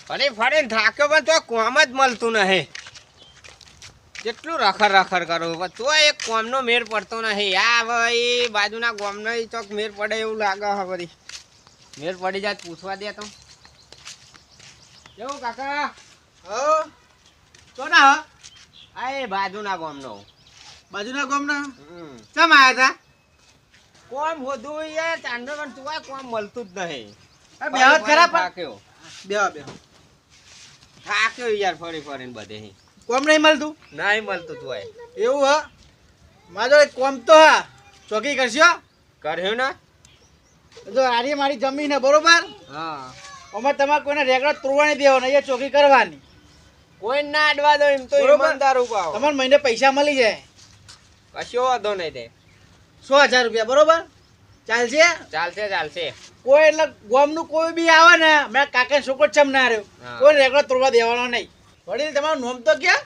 ફરી ફરીને થાક્યો પણ તો કોમ જ મળતું નહીં. કેટલું રખર રખર કરું પણ તો એક કોમનો મેર પડતો નહીં. આ હવે એ બાજુના કોમનો ચોક મેર પડે એવું લાગે હવે વળી. મેર પડી જાય પૂછવા દે તો કેવું કાકા? હો તો ના આ એ બાજુના કોમનો બાજુના ગામના હમ કેમ આયા હતા? કોમ હોધું યાર ચાંદો પણ તું કોમ મળતું જ નહીં. બેહત ખરા પણ થાક્યો થાક્યો યાર ફરી ફરીને બધે કોમ નહીં મળતું નહીં મળતું તું એવું હ મારો એક કોમ તો હા ચોકી કરશો કર્યું ને. જો આરી મારી જમીન હે બરોબર. હા અમાર તમારે કોઈને રેગડો તોડવા નહીં દેવાનો, અહીંયા ચોકી કરવાની. કોઈ ના અડવા દો એમ તો બરોબર. ઈમાનદાર ઉપાવ. તમારે મહિને પૈસા મળી જાય કશો વાંધો નહીં તે 100,000 રૂપિયા બરોબર ચાલશે. ચાલશે ચાલશે. કોઈ એટલે ગામનું કોઈ બી આવે ને મેં કાકા છોકરો ચમ ના રહ્યો હા. કોઈ રેગડો તોડવા દેવાનો નહીં. વડીલ તમારું નામ તો ક્યાં?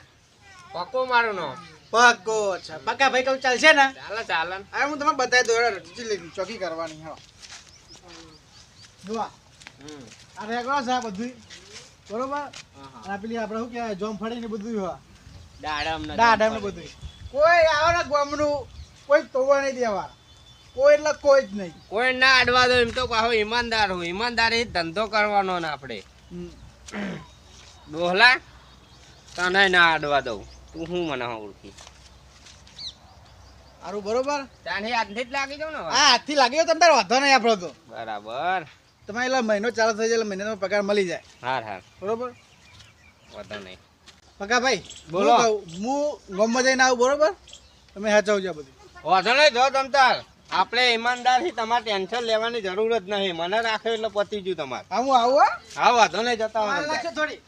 પક્કો મારું નો પક્કો. અચ્છા પક્કા ભાઈ કહું ચાલશે ને? ચાલે ચાલે. આ હું તમને બતાવી દઉં ચોકી કરવાની. હા જોવા હમ આ રેગડો છે આ બધું બરોબર. હા. આ પેલી આપણે શું કહેવાય જોમફળી ને બધું હોય દાડમ ને દાડમ ને બધું. કોઈ આવે ને ગામનું કોઈ તોડવા નહીં દેવા, કોઈ એટલે કોઈ જ નહીં. કોઈ ના અડવા દો એમ તો પાછો ઈમાનદાર હું. ઈમાનદારી ધંધો કરવાનો ને આપણે ડોહલા તને ના અડવા દઉં. તું શું મને ઓળખી? સારું બરોબર. ત્યાંથી આજથી જ લાગી જાવ ને હવે. હા હાથથી લાગી ગયો તમે તાર વાંધો નહીં આપણો તો. બરાબર. તમારે એટલે મહિનો ચાલુ થઈ જાય એટલે મહિને પગાર મળી જાય હાર હાર બરોબર. વાંધો નહીં. પકા ભાઈ બોલો. હું ગામમાં જઈને આવું બરોબર. તમે હાચવજો બધું. વાંધો નહીં જો તમ તાર. આપણે ઈમાનદારથી તમારે ટેન્શન લેવાની જરૂર જ નહીં. મને રાખ્યો એટલે પતી ગયું તમારે. હા હું આવું હા. હા વાંધો નહીં જતા માલ હોય નાખજો થોડી.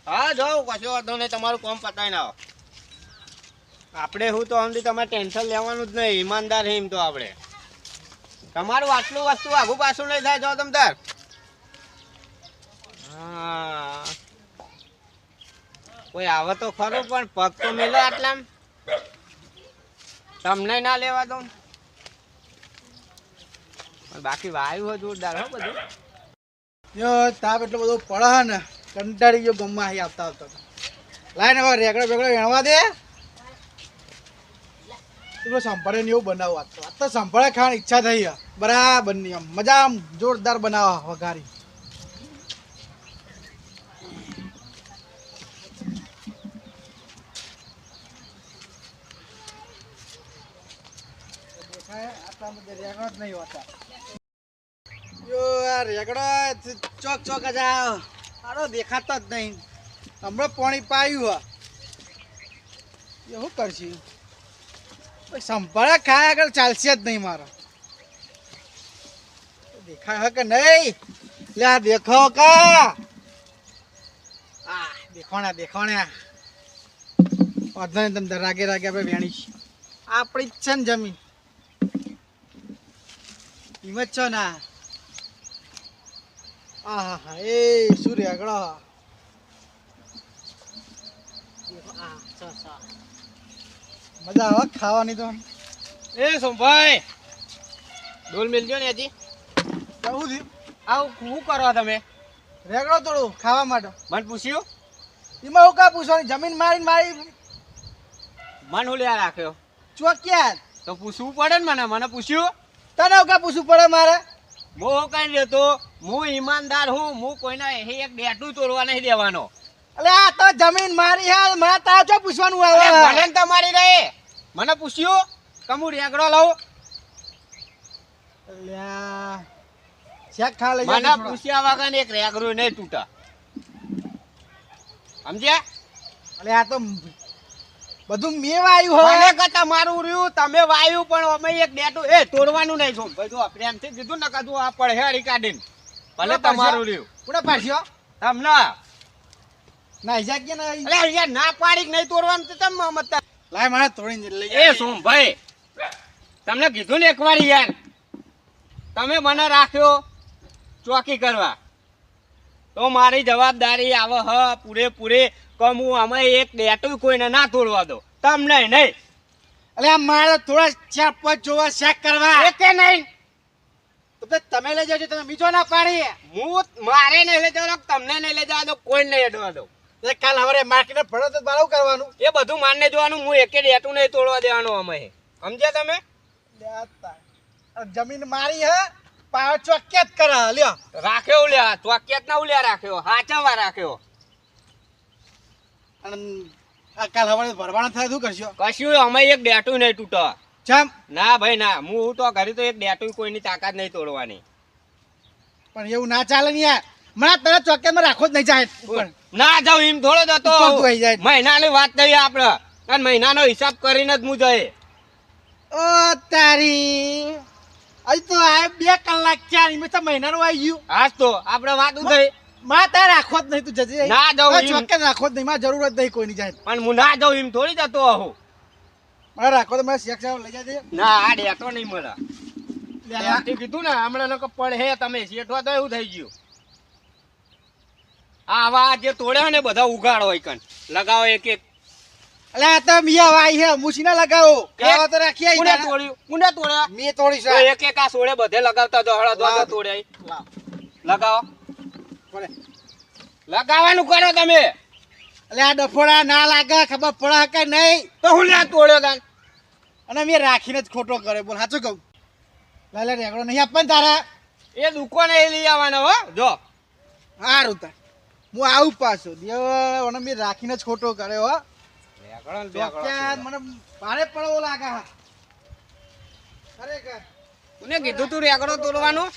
હા જાઓ કશો વાંધો નહીં. તમારું કામ પતાવીને આવો. આપણે હું તો આમથી તમારે ટેન્શન લેવાનું જ નહીં. ઈમાનદાર એમ તો આપણે તમારું આટલું વસ્તુ આગું પાછું નહીં થાય. જો તમ તાર. હા કોઈ આવે તો ખરું પણ પગ તો મેલો આટલામ. તમને ના લેવા દઉં પણ બાકી વાયુ હોય જોરદાર હો બધું. યો તાપ એટલો બધો પડે હે ને કંટાળી ગયો ગામમાં અહીં આવતા આવતા. લાઈને હવે રેગડો બેગડો એણવા દે. તું સંભાળે ને એવું બનાવો. આજ તો સંભાળે ખાવાની ઈચ્છા થઈ છે બરાબર ની આમ મજા આમ જોરદાર બનાવવા વઘારી. રેગડો જ નહીં હોતા. યો આ રેગડો ચોક ચોક જ આરો દેખાતો જ નહીં. હમણાં પાણી પાયું એવું કરશે સંભાળે ખાય આગળ ચાલશે જ નહીં મારો. દેખાય કે નહીં? લે આ દેખો કા આ દેખોણા દેખોણા વાંધો નહીં. તમે રાગે રાગે આપણે વેણી આપણી જ છે ને જમીન હિંમત છો ના. હા હા એ શું રેગડો મજા આવે ખાવાની તો. એ સોમભાઈ ડોલ મિલજો ને હજી. કેવું થયું? આવું શું કરો તમે? રેગડો તોડું ખાવા માટે. મને પૂછ્યું? એમાં હું કા પૂછવાની? જમીન મારી મારી મન હું લેવા રાખ્યો ચોક્યા તો પૂછવું પડે ને મને. મને પૂછ્યું? તને હું કા પૂછવું પડે મારે? હું કઈ લેતો. હું ઈમાનદાર હું. હું કોઈને એક ડેટું તોડવા નહીં દેવાનો. અલે આ તો જમીન મારી હાલ મારે તાર ચો પૂછવાનું અરે આવે? ભલે ને તમારી રહે. મને પૂછ્યું કમુ રેગડો લાવું? અલ્યા શેક ખા લઈ મને પૂછ્યા વગર એક રેગડું નહીં તૂટા. સમજ્યા? અલે આ તો બધું મેં વાયું હોય. મને કે તમારું રહ્યું તમે વાયુ પણ અમે એક ડેટું એ તોડવાનું નહીં છો ભાઈ. જો પ્રેમથી કીધું ને કદું આ પડહેડી કાઢીને ભલે તમારું રહ્યું. કોને પાડ્યો? તમને ના હિજા કે ના અરે અહીંયા ના પાડી નહીં તોડવાનું તો તમે મત. લાય મારે તોડીને લઈ એ શું ભાઈ તમને કીધું ને એકવાર યાર. તમે મને રાખ્યો ચોકી કરવા તો મારી જવાબદારી આવે હ પૂરેપૂરી. કમ હું અમે એક ડેટું કોઈને ના તોડવા દો. તમને નહીં. અલે આ મારે થોડા ચાર પાંચ જોવા શેક કરવા. એકે નહીં. તો પછી તમે લઈ જજો, તમે બીજો ના પાડી. હું મારે નહીં લઈ જવાનો, તમને નહીં લઈ જવા દો, કોઈ નહીં અડવા દો. એટલે કાલ હવારે માર્કેટે ભરો તો બારું કરવાનું. એ બધું માનને જોવાનું, હું એકે ડેટું નહીં તોડવા દેવાનું અમે. સમજ્યા તમે? જમીન મારી હે, પાવ ચોક્કસ કરે લ્યો. રાખ્યો લ્યા, ચોક્યાત ના ઉલ્યા રાખ્યો, હાચવા રાખ્યો. અને આ કાલ હવારે ભરવાના થાય શું કરશો? કશું અમે એક ડેટું નહીં તૂટો. ચમ ના ભાઈ ના, હું તો ઘરે તો એક ડેટું કોઈની તાકાત નહીં તોડવાની. પણ એવું ના ચાલે ને યાર. મને તરત ચોક્કસમાં રાખો જ નહીં જાય ઉપર. ના જાવ એમ થોડો જતો. ઉપર ધોઈ જાય. મહિનાની વાત થઈ આપડે, અને મહિનાનો હિસાબ કરીને જ હું જઈએ. ઓ તારી હજી તો આ 2 કલાક ચાર એમાં તો મહિનાનું આવી ગયું. હાસ તો આપડે વાત થઈ. માં તારે રાખો જ નહીં, તું જજે. ના જાઉં એમ. ચોક્કસ રાખો જ નહીં, માં જરૂર જ નહીં કોઈની જાય. પણ હું ના જાઉં એમ થોડી જતો આવું. મારે રાખો તો મને શેખ સાહેબ લઈ જાય. ના આ ડેટો નહીં મળે. ડેટી કીધું ને હમણાં લોકો પડે હે તમે શેઠવા તો એવું થઈ ગયું. આવા જે તોડ્યા ને બધા ઉગાડો હોય કન લગાવો એક એક. અલે આ તો મિયા વાઈ હે, મુશીના લગાવો. ખાવા તો રાખી આઈ. કોને તોડ્યું? કોને તોડ્યા? મે તોડી તો છે. એક એક આ સોળે બધે લગાવતા જો હળદ વાળા તોડ્યા. લાવ. લગાવો. પડે. લગાવવાનું કરો તમે. અલે આ ડફોડા ના લાગે, ખબર પડે કે નહીં? તો હું લ્યા તોડ્યો તાન. અને મેં રાખીને જ ખોટો કરે. બોલ સાચું કહું? લાલે રેગડો નહીં આપવાનું તારા. એ દુકાને લઈ આવવાનો હો જો. હારું તાર હું આવું પાછો દેવ. અને મેં રાખીને જ ખોટો કરે હો. ચોક્કસ મને ભારે પડવો લાગે. ખરેખર કોને કીધું તું રેગડો તોડવાનું?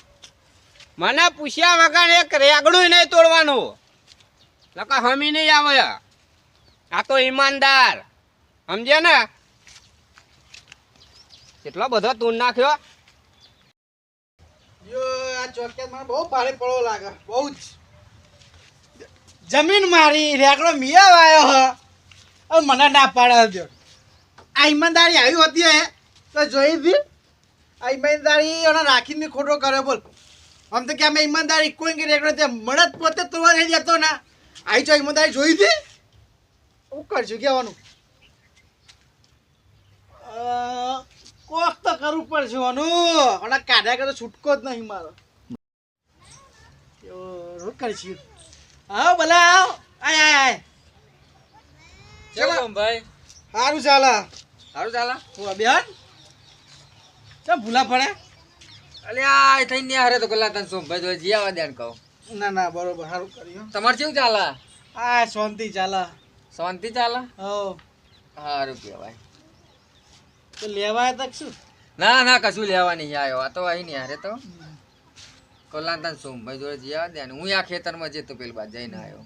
મને પૂછ્યા વગર એક રેગડું નહીં તોડવાનું. લકા હમી નહીં આવે. આ તો ઈમાનદાર સમજે ને. કેટલો બધો તૂન નાખ્યો. યો આ ચોક્કસ મને બહુ ભારે પડવો લાગે, બહુ જ. જમીન મારી રેગડો મિયા વાયો હ. હવે મને ના પાડે દો. આ ઈમાનદારી આવી હોતી હે તો જોઈ હતી. આ ઈમાનદારી એને રાખીને મેં ખોટો કર્યો. બોલ આમ તો કે અમે ઈમાનદારી કોઈ કે રેગડો તે મળત પોતે તોડવા નહીં જતો ના. આવી જો ઈમાનદારી જોઈ હતી. શું કરશું કહેવાનું? કોક તો કરવું પડશે આનું. અને કાઢ્યા કરતો છૂટકો જ નહીં મારો. શું કરશું? હા ભલા આવ. આય આય આય. કેમ ભાઈ? સારું ચાલે. સારું ચાલે. હું બેન ચમ ભૂલા પડે? અલ્યા થઈ ને હારે તો કલા તને સોમભાઈ જો જીયાવા દેન કહું. ના ના બરોબર સારું કર્યું. તમારે કેવું ચાલે? આ શાંતિ ચાલે. શાંતિ ચાલે? હો સારું કહેવાય. તો લેવાય તક શું? ના ના કશું લેવા નહીં આવ્યો. આ તો અહીં નહીં હારે તો કલા તને સોમભાઈ જોડે જીયાવા દે. હું આ ખેતરમાં જતો પેલી બાદ જઈને આવ્યો.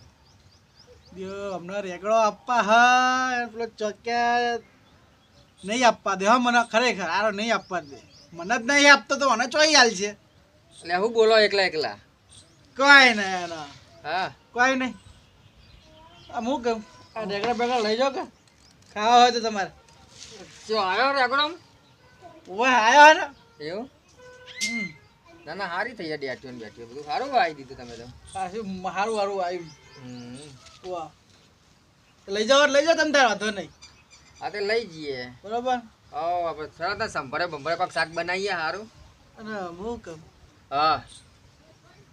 દ્યો હમણાં રેગડો આપવા હા પેલો ચોક્યા નહીં આપવા દે. હા મને ખરેખર આરો નહીં આપવા દે. મને જ નહીં આપતો તો મને ચોઈ હાલ છે. એટલે હું બોલો એકલા એકલા? કોઈ નહીં એના હા કોઈ નહીં. આમ હું કહું આ રેગડા બેગડા લઈ જાઓ કે ખાવા હોય તો તમારે. જો આવ્યો રેગડો? ઓવે આવ્યો હે ને. એવું? હમ ના ના સારી થઈ જાય ડેટીઓ ને બેટીઓ બધું સારું આવી દીધું તમે તો. પાછું સારું સારું આવ્યું. હમ. વાહ લઈ જાઓ તમે તાર વાંધો નહીં. હા તે લઈ જઈએ. બરોબર. આપણે સરસ સંભાળે બંભાળે પાક શાક બનાવીએ સારું. અને હું કહું હા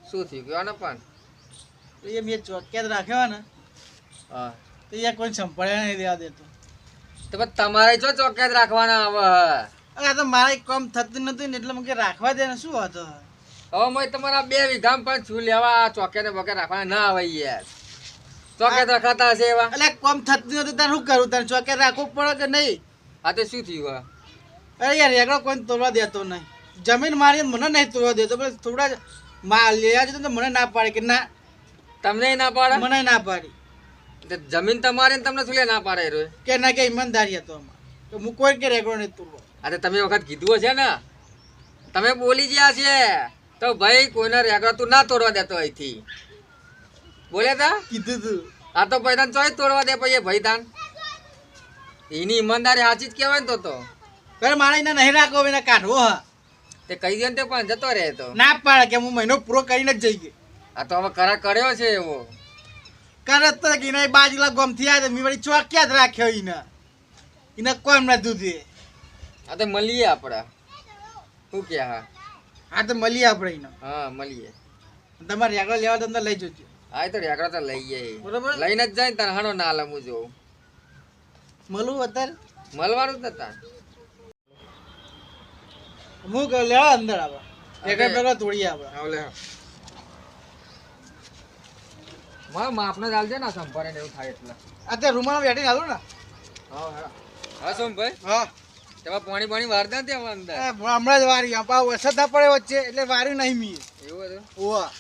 શું થયું કયો ને પણ. એ મેં ચોક્કસ રાખ્યો ને હા તો એ કોઈ સંભાળ્યા નહીં દેવા દેતો. તો પછી તમારે જો ચોક્કસ રાખવાના આવે. અરે આ તો મારે કામ થતું નતું ને એટલે મને રાખવા દે ને શું હતો. હવે મેં તમારા 2 વીઘામાં પણ શું લેવા ચોકે ને બોકે રાખવાના ના આવે યાર. ચોકે રખાતા હશે એવા. એટલે કામ થતું નતું તારે શું કરું? તારે ચોકે રાખવું પડે કે નહીં? હા તે શું થયું? અરે યાર રેગડો કોઈ તોડવા દેતો નહીં. જમીન મારી મને નહીં તોડવા દેતો. પણ થોડા લેવા જતો તો મને ના પાડે કે ના. તમને ના પાડે? મને ના પાડી. જમીન તમારી ને તમને શું લે ના પાડે રે? કે ના કે ઈમાનદારી હતો આમાં તો હું કોઈ કે રેગડો નહીં તોડવો. અરે તમે વખત કીધું હશે ને, તમે બોલી ગયા છે તો ભાઈ કોઈને રેગડો તું ના તોડવા દેતો અહીંથી બોલ્યા તા. કીધું તું. આ તો ભાઈ તને ચોય તોડવા દે પછી ભાઈ તાન. એની ઈમાનદારી સાચી જ કહેવાય ને તો. અરે મારે એને નહીં રાખવો, એને કાઢવો હા. તે કહી દે ને તે પણ જતો રહે તો. ના પાડે કે હું મહિનો પૂરો કરીને જ જઈએ. આ તો હવે કરાર કર્યો છે એવો. કરે તો કે એને બાજુલા ગોમથી આવ્યા મેં વળી ચોક્યા જ રાખ્યો એને કોમ ના દૂધી. આ તો મળીએ આપડા શું કે. હા હા તો મળીએ આપણે એને. હા મળીએ. તમારે રેગડો લેવા તમને લઈ જજો. આ તો રેકડા તો લઈ જાય. બરોબર. લઈને જ જાય ને તાર હાણો ના લમું જોઉં. મળું અત્યારે મળવાનું જ નતા. હું લેવા અંદર આવે રેગડ પેલો તોડીએ આપણે. આવલે માપને ચાલજે ને સંભારે ને એવું થાય એટલે. અત્યારે રૂમાલ બેઠીને હાલું ને. હા સોમભાઈ હા તેમાં પાણી વારતા ત્યાં અંદર હમણાં જ વારી આપા વરસાદ ના પડે વચ્ચે એટલે વારી નહીં મી. એવું હતું. ઓવા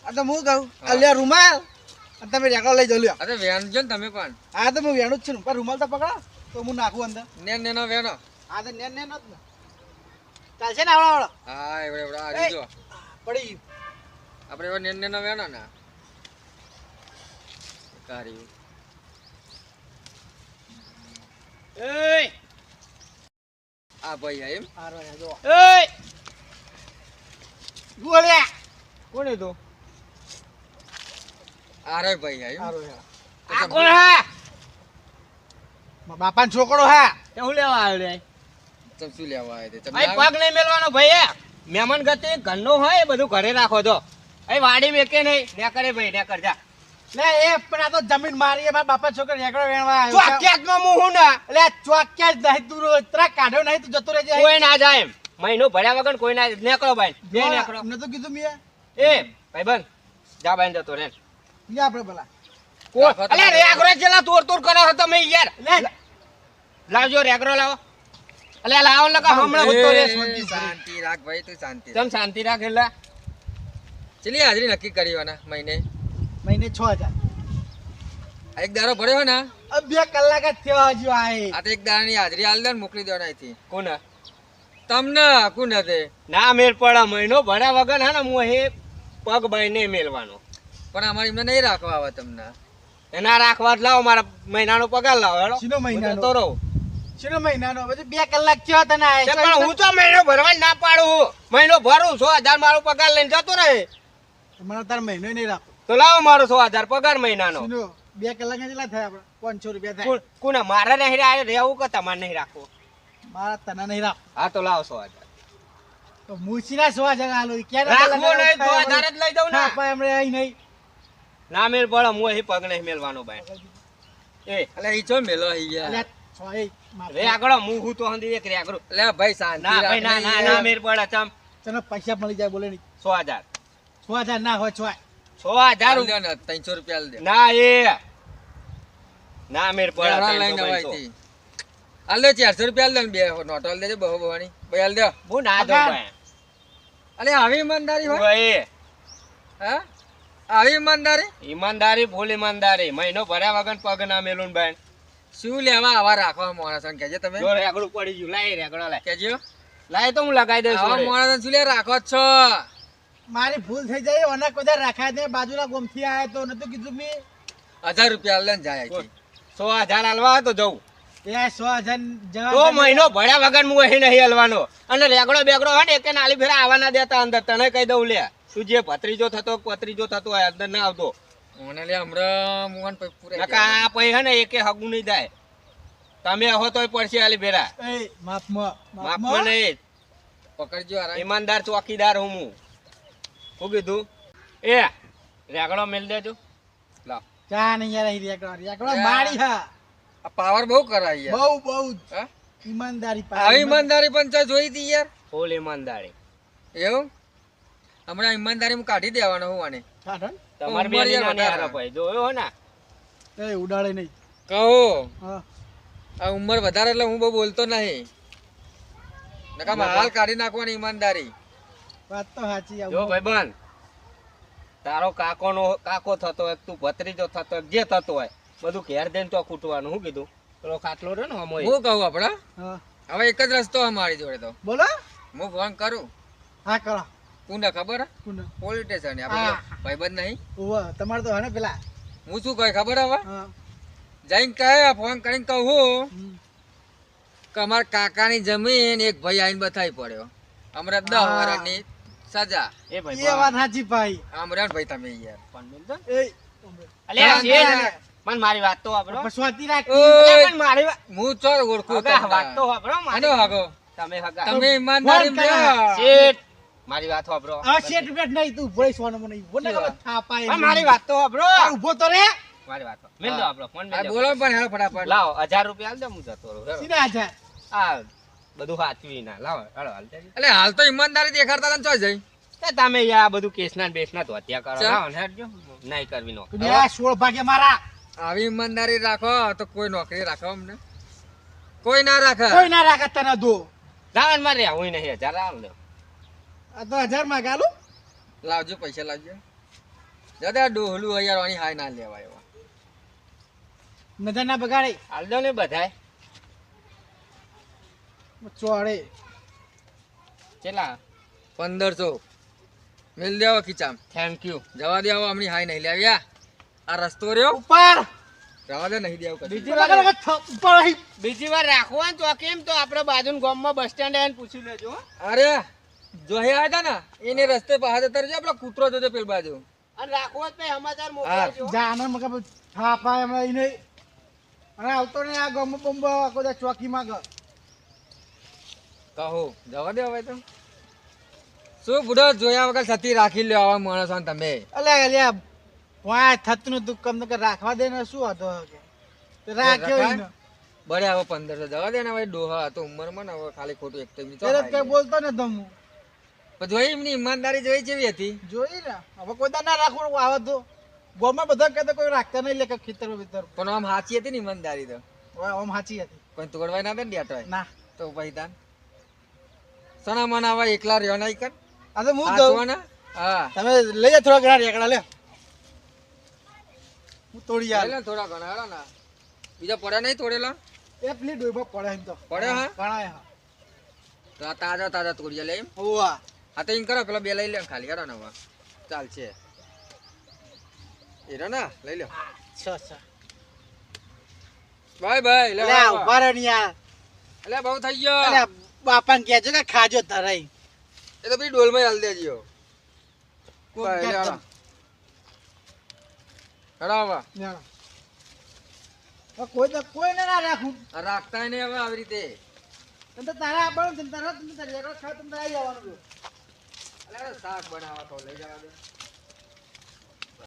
આ તો હું કહું અલ્યા રૂમાલ અને તમે રેગડો લઈ જલ્યો. અરે વેણ જો ને તમે પણ. હા તો હું વેણું જ છું ને પણ રૂમાલ તો પકડો તો હું નાખું અંદર. નેનો વેણો. હા તો નેન નેન જ ને ચાલશે ને આવડો હા એવડે એવડે આ રીજો પડી ગયું. આપણે એવો નેનો વેણો ને કારી એય આ ભાઈ આ એમ હારો યા જો એય ગોળ્યા કોને તો આ રે ભાઈ આ એમ હારો યા આ કોણ હા બાપાનો છોકરો હા તે હું લેવા આવ્યો લે તમે શું લેવા આવ્યા તે? તમે અહીં પગ નહીં મેલવાનો ભાઈ મહેમાન ગતિ ઘરનો હોય એ બધું ઘરે રાખો છો અહીં વાડી મેકે નહીં નેકરે ભાઈ નેકર જા લે એ પણ આ તો જમીન મારી એ મારા બાપા છોકરો રેગડો વેણવા આવ્યો છે. ચોક્યાતમાં હું હું ના લે ચોક્યા જ નહીં તું ત્રા કાઢ્યો નહીં તું જતો રહેજે કોઈ ના જાય એમ મહિનો ભર્યા વગર કોઈ ના નેકળો ભાઈ બે નેકળો અમને તો કીધું મેં એ ભાઈ બંધ જા ભાઈ જતો રે યા આપણે ભલા અલે રેગરો ચેલા તોર તોર કરો છો તમે યાર લાવજો રેગરો લાવો અલે લાવો લગા હમણાં ઉતો રે શાંતિ રાખ ભાઈ તું શાંતિ રાખ. તમ શાંતિ રાખ એલા ચલી હાજરી નક્કી કરી વાના મહિને મહિને 6000 આ એક દારો ભર્યો ને अब 2 કલાક જ થયો હજુ આય આ તો એક દાડાની હાજરી આલ દે ને મોકલી દેવાના અહીંથી કોના તમને કોને તે ના મેલ પડા મહિનો ભર્યા વગર હા ને હું એ પગ બાઈ નહીં મેલવાનો પણ અમારે એમને નહીં રાખવા આવે તમને એના રાખવા જ લાવો મારા મહિનાનો પગાર લાવો હેડો શીનો મહિનાનો? હું જતો રહું શેનો મહિનાનો બધું 2 કલાક થયો તને આય તે પણ હું તો મહિનો ભરવા ના પાડું મહિનો ભરું 100,000 મારો પગાર લઈને જતો રહે મને તાર મહિનો નહીં રાખો તો લાવો મારો 100,000 પગાર મહિનાનો શીનો 2 કલાક કેટલા થાય આપણે 500 રૂપિયા થાય કોને મારે નહીં રહેવું કે તમારે નહીં રાખવું મારા તને નહીં રાખો હા તો લાવો 100,000 તો મુસીના 6000 આલો ક્યારે રાખવો નહીં 100,000 જ લઈ જાઉં ને ના પાય હમણે આઈ નહીં ના મેલ પડે હું અહીં પગ નહીં મેલવાનો ભાઈ એ એટલે ઈ ચો મેલો હઈ ગયા અલ્યા છોય માફ રે આગળ હું હું તો હંધી એક રે આગળ એટલે ભાઈ શાંતિ ના ભાઈ ના ના ના મેલ પડે ચમ તને પૈસા મળી જાય બોલે નહીં 100,000 6000 ના હોય છોય 100,000 ને 300 રૂપિયા આલ દે ના એ ના મેર પડે લેવડા લઈને આવાયથી આલ દે 400 રૂપિયા આલ દે ને બે નોટ આલ દેજે બહુ બહવાની ભાઈ આલ દે હું ના દઉં ભાઈ અલે આવી ઈમાનદારી હોય ભાઈ હા આવી ઈમાનદારી ઈમાનદારી ફૂલ ઈમાનદારી મહિનો ભર્યા વગર પગ ના મેલું ભાઈ શું લેવા આવા રાખવા માણસ કેજે તમે જો રેગડું પડી ગયું લાય રેગડો લાય કેજો લાય તો હું લગાઈ દઈશ આવા વળી. માણસ શું લે રાખો જ છો મારી ભૂલ થઈ જાય ઓના કોદા રાખાય દે બાજુના ગોમથી આયા તો નતું કીધું મે 1000 રૂપિયા આલ દે ને જાય અહીંથી. 100,000 હાલવા હોય તો જવું એ 6000 જવા તો મહિનો ભર્યા વગર હું અહીં નહીં હલવાનો અને રેગડો બેગડો હોય ને એકે નાલી ફેરા આવવા ના દેતા અંદર તને કહી દઉં લે તું જે ભત્રીજો થતો હોય અંદર ના આવતો મને લે હમણાં મોહન પૈ પૂરા નકા આ પૈ હે ને એકે હગું નહીં જાય તમે હો તોય પડશે આલી ફેરા એ માફમાં માફમાં નહીં પકડજો આરા ઈમાનદાર ચોકીદાર હું શું કીધું એ રેગડો મેલ દેજો લાવ ચા નહીં યાર અહીં રેકડો મારી હા આ પાવર બહુ કરાય યાર બહુ બહુ હા? ઈમાનદારી આવી ઈમાનદારી પણ ચા જોઈ હતી યાર ફૂલ ઈમાનદારી એવું હમણાં ઈમાનદારી કાઢી દેવાનો હું આને કાઢો તમારે ઉંમર બે યાર નાની વધારે. હારો ભાઈ જોયો હો ને એ ઉડાડે નહીં કહો હા આ ઉંમર વધારે એટલે હું બહુ બોલતો નહીં નકા હાલ કાઢી નાખવાની ઈમાનદારી વાત તો સાચી જો ભાઈ બન તારો કાકો થતો હોય તું ભત્રીજો થતો હોય જે થતો હોય બધું ઘેર દઈને તો ખૂટવાનું શું કીધું પેલો ખાટલો રહ્યો ને અમોય હું કહું આપડા હા હવે એક જ રસ્તો અમારી જોડે તો બોલો હું ફોન કરું હા કરો કોને ખબર કોને પોલીસ સ્ટેશન આપણે હા. ભાઈબંધ નહીં ઓવા તમારે તો હે ને પેલા હું શું કહે ખબર હવે હા જઈને કહે ફોન કરીને કહું હમ. કે અમારા કાકાની જમીન એક ભાઈ આઈને બતાવી પડ્યો હમણાં 10 હા. વર્ષની સજા એ ભાઈ એ વાત સાચી ભાઈ હમણાં ભાઈ તમે યાર પણ મિલ દો. એ અલ્યા, હા, શેઠ, હા. મને મારી વાત તો વાપરો પણ સ્વાતી રાખ ઓય. અલ્યા, પણ મારી વાત હું ચોર ઓળખું અગા, તમને. વાત તો વાપરો મારી. આનો હાગો તમે હગા તમે ઈમાનદારી ફોન કર્યો. લ્યો. શેઠ મારી વાત સાંભળો આ શેઠ બેઠ નહીં તું ઉભો રહી સોનો મને ઉભો ને કેવા? થાપાય પણ મારી વાત તો સાંભળો આ ઉભો તો રે મારી વાત સાંભળો. મેલ દો આપણો ફોન મેલ આ દો. બોલો પણ હેડો ફટાફટ. લાવો 1000 રૂપિયા આલ દે હું જતો રહું હેડો. સીધા જાય આ બધું સાચવી ના લાવો હેડો હાલ દેજો. એટલે હાલ તો ઈમાનદારી દેખાડતા તને ચોય જઈ. એ તમે યાર આ બધું કેસના ને બેસના તો હત્યા કરો ચા. લાવો ને હેડજો નહીં કરવી નો બે 16 ભાગે મારા આવી ઈમાનદારી રાખો તો કોઈ નોકરી રાખો અમને કોઈ ના રાખે. કોઈ ના રાખે તને દો લાવન મારે હું નહીં 1000 આલ દો. આ તો 1000 માં ગાલું લાવજો પૈસા લાવજો. દાદા ડોહલું યાર આની હાય ના લેવાય એવા. નજર ના બગાડે હાલ દો ને બધાય ચોડે કેટલા 1500 મિલ દેવો ખીચામ. Thank you. જવા દે આવો અમની હાય નહીં લાવ્યા. આ રસ્તો રહ્યો ઉપર જવા દે નહીં દેવું કશું. બીજી વાર ઉપર અહીં બીજી વાર રાખવા ને તો કેમ તો આપણે બાજુના ગામમાં બસ સ્ટેન્ડ આવીને પૂછી લેજો હો. અરે જો હે આયા ને એને રસ્તે બહાર જતા રહેજો. આપડે કૂતરો જોજો પેલ બાજુ. અને રાખવો જ ભાઈ સમાચાર મોકલજો હો. જાનો મગા થાપાય હમણાં ઈ નહીં અને આવતો ને આ ગમ બંબ આખો દા ચોકીમાં ગયો કહો જવા દે હવે તો શું બુડો જોયા વગર સતી રાખી લ્યો આવા માણસો ને તમે. અલ્યા વાય થતું નું કમ તો રાખવા દે ને શું હતો કે તો રાખ્યો ઈ ને. બળે હવે 1500 જવા દે ને હવે ડોહા હતો ઉંમરમાં ને હવે ખાલી ખોટું એક તો એમની તો ત્યારે ખાઈ કઈ લે. બોલતો ને તમું પણ જોઈ એમની ઈમાનદારી જોઈ કેવી હતી. જોઈ ને હવે કોઈ દા ના રાખવું આવે તો ગોમાં બધા કહેતા કોઈ રાખતા નહીં લે કે ખેતર ભીતર પણ આમ સાચી હતી ને ઈમાનદારી તો ઓમ સાચી હતી કોઈ તોડવાય ના દે ને ડેટવાય ના તો પછી તાન સણા મન આવા એકલા રહ્યો નહીં કર આ તો હું આ કહું જોવાના? હા તમે લઈ જા થોડા ઘણા રેકડા લે હું તોડી લઈ યાર લે થોડા ઘણા હેડો ના બીજા પડ્યા નહીં તોડેલા એ પેલી ડોઈબા પડે એમ તો પડે હા? ઘણા હા તો આ તાજા તાજા તોડીયા લે એમ. હોવા હા તો એમ કરો પેલા બે લઈ લે ખાલી હેડો ને હવે ચાલશે એ ના લઈ લો અચ્છા બાય બાય લે લે ઉભા રહે ને યાર એટલે બહુ થઈ ગયો. અલ્યા બાપાને કહેજો કે ખાજો ધરાઈ એ તો પછી ડોલમાં હાલ દેજો. કોક બાય, લે કહેતા. હેડો. હેડો હવે. યાર. હવે કોઈને ના રાખું આ રાખતા નહીં હવે આવી રીતે. તને તો તારા આપવાનું છે ને તારા તમે રેકડા ખાવ તમે આવી જવાનું અલે શાક બનાવવા તો લઈ જવા દે.